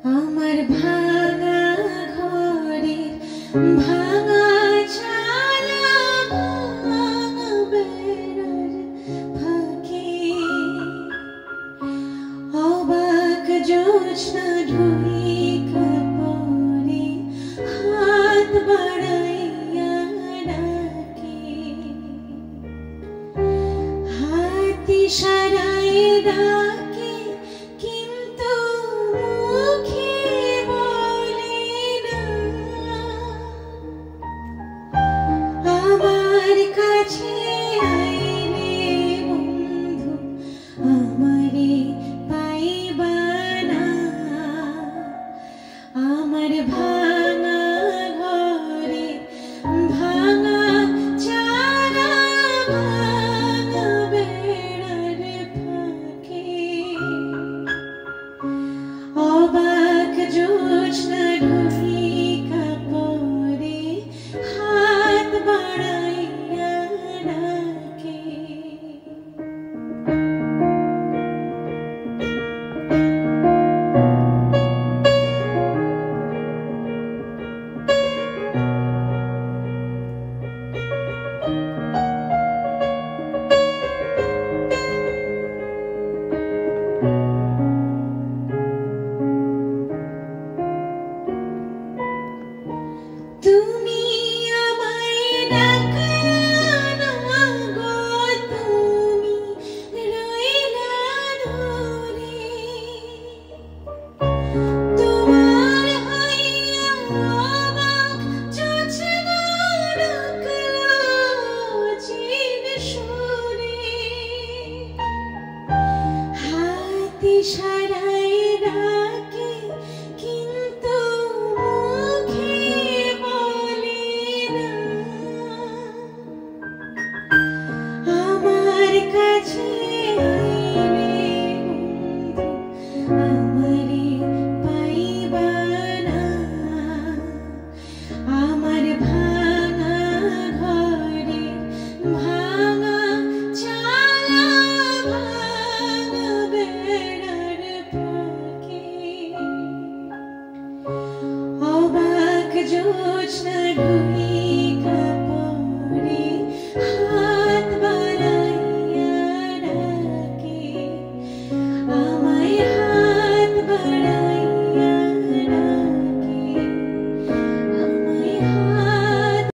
আমার ভাঙা ঘরের ভাঙা চালা ভাঙা বেড়ার ফাঁকে অবাক জোছনা ঢুইকা পড়ে হাত বাড়াইয়া ডাকে হাত ইশারায় ডাকে কিন্তু মুখে বলে না আমার কাছে আইলে বন্ধু আমারে পাইবা না আমার ভাঙা ঘরে ভাঙা চারা ভাঙা বেড়ার ফাঁকে অবাক জোছনা